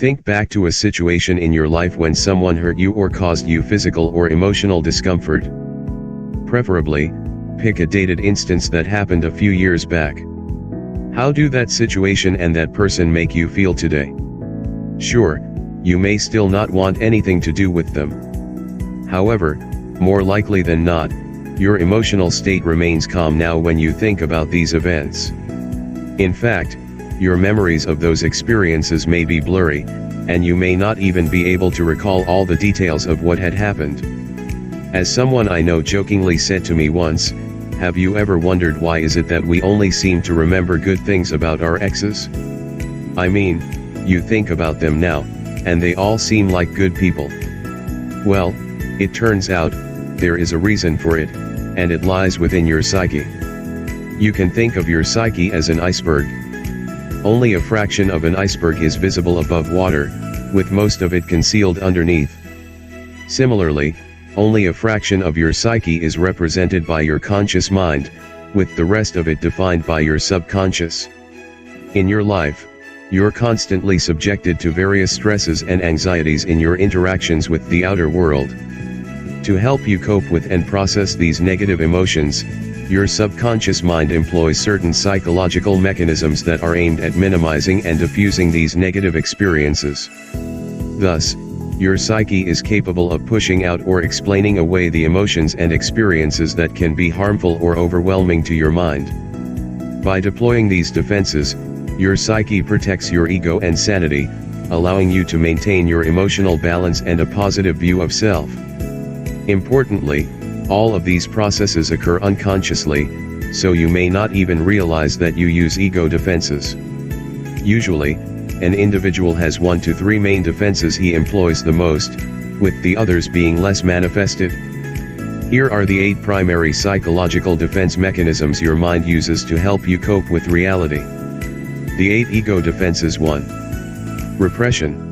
Think back to a situation in your life when someone hurt you or caused you physical or emotional discomfort. Preferably, pick a dated instance that happened a few years back. How do that situation and that person make you feel today? Sure, you may still not want anything to do with them. However, more likely than not, your emotional state remains calm now when you think about these events. In fact, your memories of those experiences may be blurry, and you may not even be able to recall all the details of what had happened. As someone I know jokingly said to me once, "Have you ever wondered why is it that we only seem to remember good things about our exes? I mean, you think about them now, and they all seem like good people." Well, it turns out, there is a reason for it, and it lies within your psyche. You can think of your psyche as an iceberg. Only a fraction of an iceberg is visible above water, with most of it concealed underneath. Similarly, only a fraction of your psyche is represented by your conscious mind, with the rest of it defined by your subconscious. In your life, you're constantly subjected to various stresses and anxieties in your interactions with the outer world. To help you cope with and process these negative emotions, your subconscious mind employs certain psychological mechanisms that are aimed at minimizing and diffusing these negative experiences. Thus, your psyche is capable of pushing out or explaining away the emotions and experiences that can be harmful or overwhelming to your mind. By deploying these defenses, your psyche protects your ego and sanity, allowing you to maintain your emotional balance and a positive view of self. Importantly, all of these processes occur unconsciously, so you may not even realize that you use ego defenses. Usually, an individual has 1 to 3 main defenses he employs the most, with the others being less manifested. Here are the 8 primary psychological defense mechanisms your mind uses to help you cope with reality. The 8 ego defenses. 1. Repression.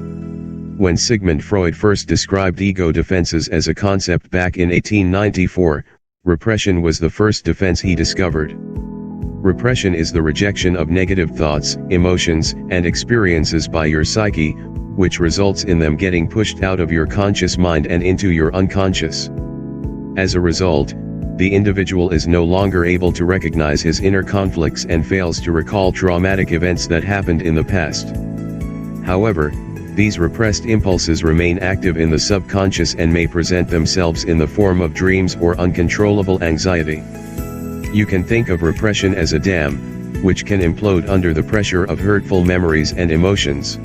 When Sigmund Freud first described ego defenses as a concept back in 1894, repression was the first defense he discovered. Repression is the rejection of negative thoughts, emotions, and experiences by your psyche, which results in them getting pushed out of your conscious mind and into your unconscious. As a result, the individual is no longer able to recognize his inner conflicts and fails to recall traumatic events that happened in the past. However, these repressed impulses remain active in the subconscious and may present themselves in the form of dreams or uncontrollable anxiety. You can think of repression as a dam, which can implode under the pressure of hurtful memories and emotions.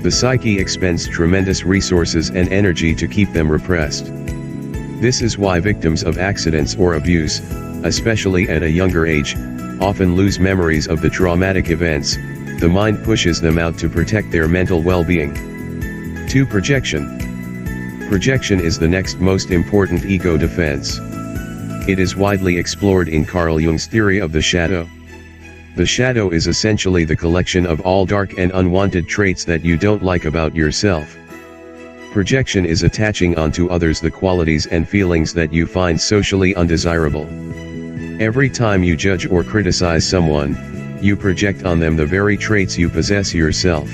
The psyche expends tremendous resources and energy to keep them repressed. This is why victims of accidents or abuse, especially at a younger age, often lose memories of the traumatic events. The mind pushes them out to protect their mental well-being. 2. Projection. Projection is the next most important ego defense. It is widely explored in Carl Jung's theory of the shadow. The shadow is essentially the collection of all dark and unwanted traits that you don't like about yourself. Projection is attaching onto others the qualities and feelings that you find socially undesirable. Every time you judge or criticize someone, you project on them the very traits you possess yourself.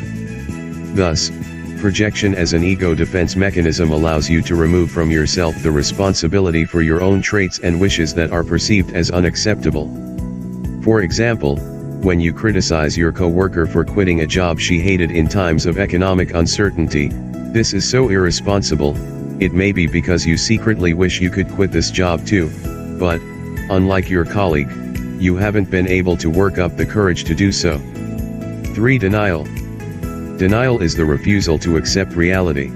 Thus, projection as an ego defense mechanism allows you to remove from yourself the responsibility for your own traits and wishes that are perceived as unacceptable. For example, when you criticize your coworker for quitting a job she hated in times of economic uncertainty, this is so irresponsible. It may be because you secretly wish you could quit this job too, but, unlike your colleague, you haven't been able to work up the courage to do so. 3. Denial. Denial is the refusal to accept reality.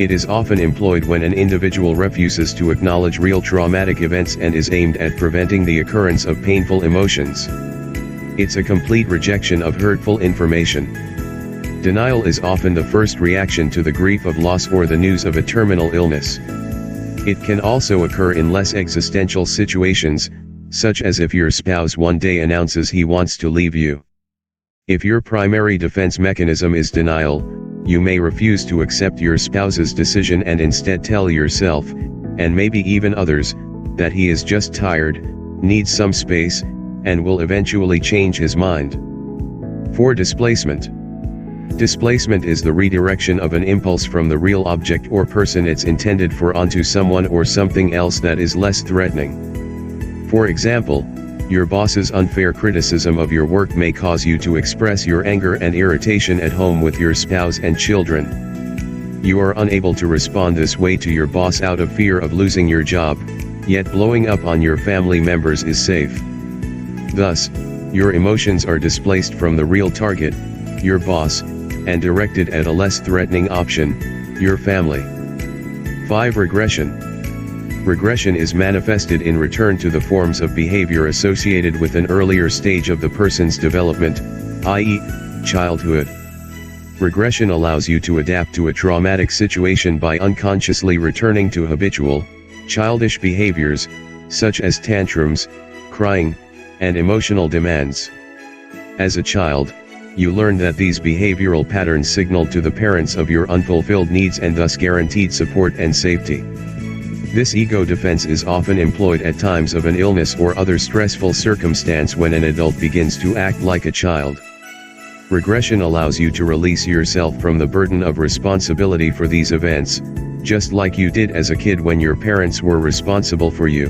It is often employed when an individual refuses to acknowledge real traumatic events and is aimed at preventing the occurrence of painful emotions. It's a complete rejection of hurtful information. Denial is often the first reaction to the grief of loss or the news of a terminal illness. It can also occur in less existential situations, such as if your spouse one day announces he wants to leave you. If your primary defense mechanism is denial, you may refuse to accept your spouse's decision and instead tell yourself, and maybe even others, that he is just tired, needs some space, and will eventually change his mind. 4. Displacement. Displacement is the redirection of an impulse from the real object or person it's intended for onto someone or something else that is less threatening. For example, your boss's unfair criticism of your work may cause you to express your anger and irritation at home with your spouse and children. You are unable to respond this way to your boss out of fear of losing your job, yet blowing up on your family members is safe. Thus, your emotions are displaced from the real target, your boss, and directed at a less threatening option, your family. 5. Regression. Regression is manifested in return to the forms of behavior associated with an earlier stage of the person's development, i.e., childhood. Regression allows you to adapt to a traumatic situation by unconsciously returning to habitual, childish behaviors, such as tantrums, crying, and emotional demands. As a child, you learned that these behavioral patterns signaled to the parents of your unfulfilled needs and thus guaranteed support and safety. This ego defense is often employed at times of an illness or other stressful circumstance when an adult begins to act like a child. Regression allows you to release yourself from the burden of responsibility for these events, just like you did as a kid when your parents were responsible for you.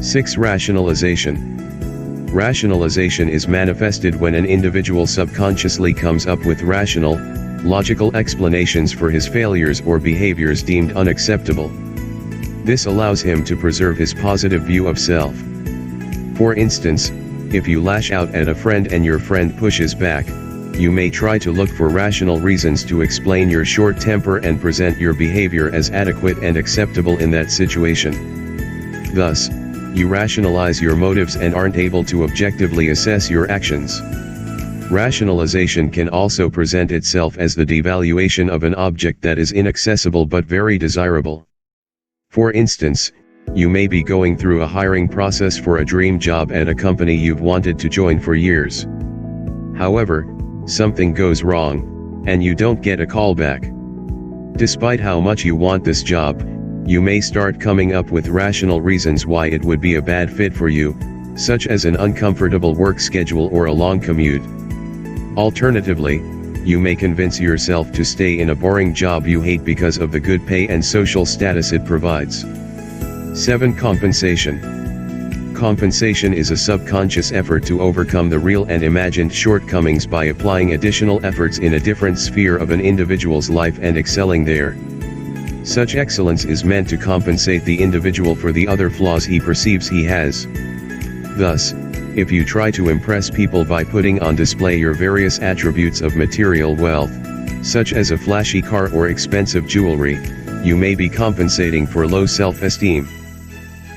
6. Rationalization. Rationalization is manifested when an individual subconsciously comes up with rational, logical explanations for his failures or behaviors deemed unacceptable. This allows him to preserve his positive view of self. For instance, if you lash out at a friend and your friend pushes back, you may try to look for rational reasons to explain your short temper and present your behavior as adequate and acceptable in that situation. Thus, you rationalize your motives and aren't able to objectively assess your actions. Rationalization can also present itself as the devaluation of an object that is inaccessible but very desirable. For instance, you may be going through a hiring process for a dream job at a company you've wanted to join for years. However, something goes wrong, and you don't get a call back. Despite how much you want this job, you may start coming up with rational reasons why it would be a bad fit for you, such as an uncomfortable work schedule or a long commute. Alternatively, you may convince yourself to stay in a boring job you hate because of the good pay and social status it provides. 7. Compensation. Compensation is a subconscious effort to overcome the real and imagined shortcomings by applying additional efforts in a different sphere of an individual's life and excelling there. Such excellence is meant to compensate the individual for the other flaws he perceives he has. Thus, if you try to impress people by putting on display your various attributes of material wealth, such as a flashy car or expensive jewelry, you may be compensating for low self-esteem.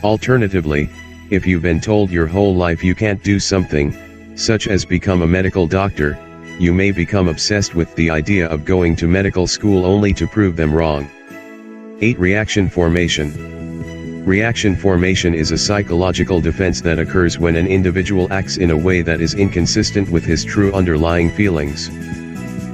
Alternatively, if you've been told your whole life you can't do something, such as become a medical doctor, you may become obsessed with the idea of going to medical school only to prove them wrong. 8. Reaction formation. Reaction formation is a psychological defense that occurs when an individual acts in a way that is inconsistent with his true underlying feelings.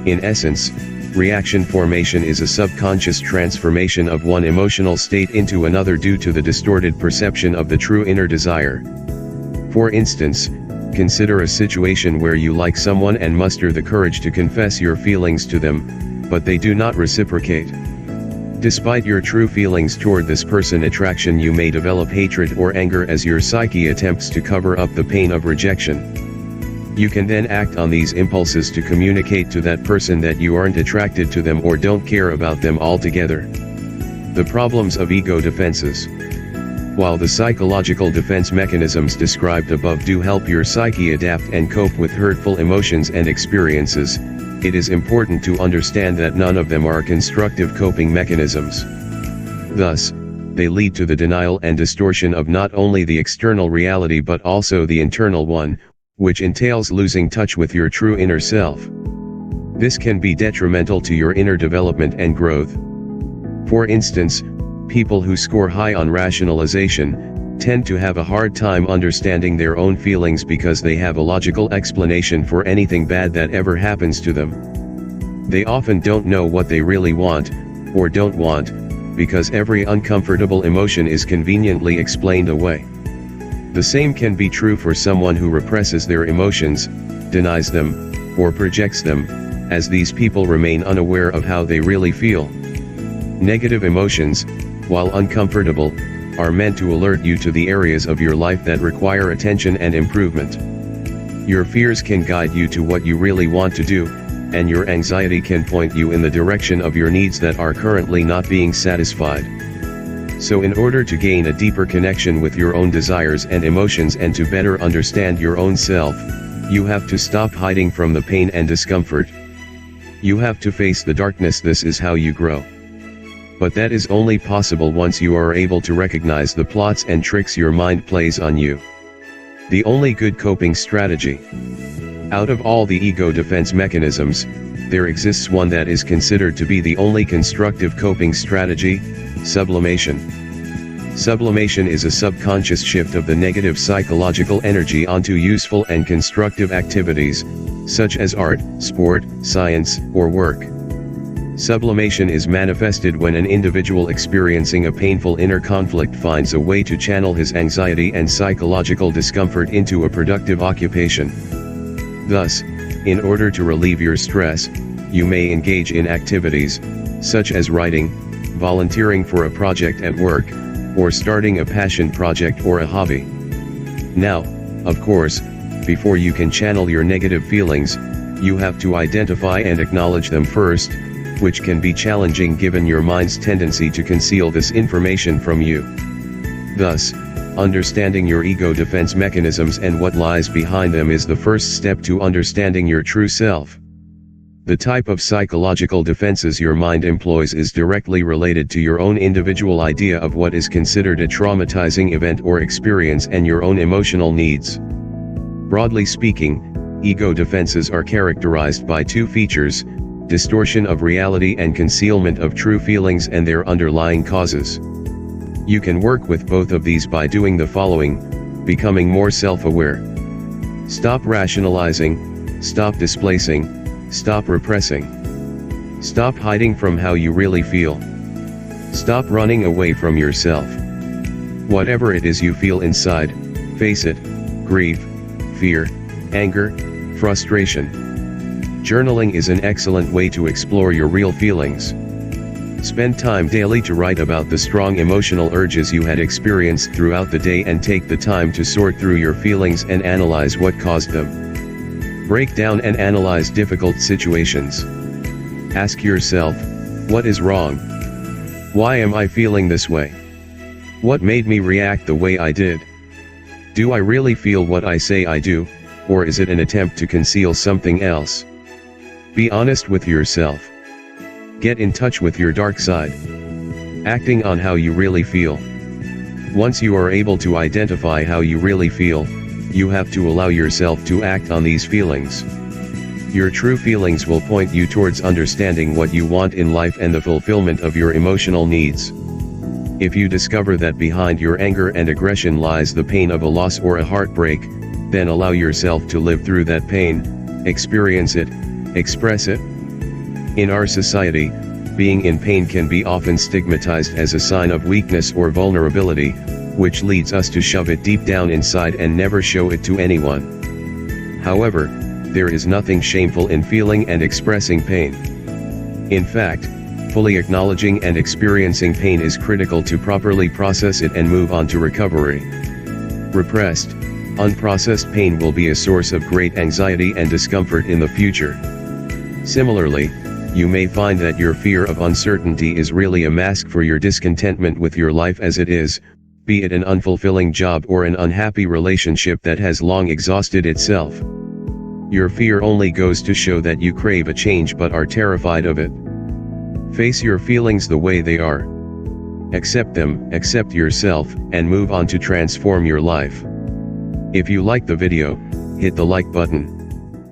In essence, reaction formation is a subconscious transformation of one emotional state into another due to the distorted perception of the true inner desire. For instance, consider a situation where you like someone and muster the courage to confess your feelings to them, but they do not reciprocate. Despite your true feelings toward this person, attraction, you may develop hatred or anger as your psyche attempts to cover up the pain of rejection. You can then act on these impulses to communicate to that person that you aren't attracted to them or don't care about them altogether. The problems of ego defenses. While the psychological defense mechanisms described above do help your psyche adapt and cope with hurtful emotions and experiences, it is important to understand that none of them are constructive coping mechanisms. Thus, they lead to the denial and distortion of not only the external reality but also the internal one, which entails losing touch with your true inner self. This can be detrimental to your inner development and growth. For instance, people who score high on rationalization tend to have a hard time understanding their own feelings because they have a logical explanation for anything bad that ever happens to them. They often don't know what they really want, or don't want, because every uncomfortable emotion is conveniently explained away. The same can be true for someone who represses their emotions, denies them, or projects them, as these people remain unaware of how they really feel. Negative emotions, while uncomfortable, are meant to alert you to the areas of your life that require attention and improvement. Your fears can guide you to what you really want to do, and your anxiety can point you in the direction of your needs that are currently not being satisfied. So in order to gain a deeper connection with your own desires and emotions and to better understand your own self, you have to stop hiding from the pain and discomfort. You have to face the darkness. This is how you grow. But that is only possible once you are able to recognize the plots and tricks your mind plays on you. The only good coping strategy. Out of all the ego defense mechanisms, there exists one that is considered to be the only constructive coping strategy: sublimation. Sublimation is a subconscious shift of the negative psychological energy onto useful and constructive activities, such as art, sport, science, or work. Sublimation is manifested when an individual experiencing a painful inner conflict finds a way to channel his anxiety and psychological discomfort into a productive occupation. Thus, in order to relieve your stress, you may engage in activities, such as writing, volunteering for a project at work, or starting a passion project or a hobby. Now, of course, before you can channel your negative feelings, you have to identify and acknowledge them first, which can be challenging given your mind's tendency to conceal this information from you. Thus, understanding your ego defense mechanisms and what lies behind them is the first step to understanding your true self. The type of psychological defenses your mind employs is directly related to your own individual idea of what is considered a traumatizing event or experience and your own emotional needs. Broadly speaking, ego defenses are characterized by two features: distortion of reality and concealment of true feelings and their underlying causes. You can work with both of these by doing the following: becoming more self-aware. Stop rationalizing, stop displacing, stop repressing. Stop hiding from how you really feel. Stop running away from yourself. Whatever it is you feel inside, face it: grief, fear, anger, frustration. Journaling is an excellent way to explore your real feelings. Spend time daily to write about the strong emotional urges you had experienced throughout the day and take the time to sort through your feelings and analyze what caused them. Break down and analyze difficult situations. Ask yourself, what is wrong? Why am I feeling this way? What made me react the way I did? Do I really feel what I say I do, or is it an attempt to conceal something else? Be honest with yourself. Get in touch with your dark side. Acting on how you really feel. Once you are able to identify how you really feel, you have to allow yourself to act on these feelings. Your true feelings will point you towards understanding what you want in life and the fulfillment of your emotional needs. If you discover that behind your anger and aggression lies the pain of a loss or a heartbreak, then allow yourself to live through that pain, experience it, express it. In our society, being in pain can be often stigmatized as a sign of weakness or vulnerability, which leads us to shove it deep down inside and never show it to anyone. However, there is nothing shameful in feeling and expressing pain. In fact, fully acknowledging and experiencing pain is critical to properly process it and move on to recovery. Repressed, unprocessed pain will be a source of great anxiety and discomfort in the future. Similarly, you may find that your fear of uncertainty is really a mask for your discontentment with your life as it is, be it an unfulfilling job or an unhappy relationship that has long exhausted itself. Your fear only goes to show that you crave a change but are terrified of it. Face your feelings the way they are. Accept them, accept yourself, and move on to transform your life. If you like the video, hit the like button.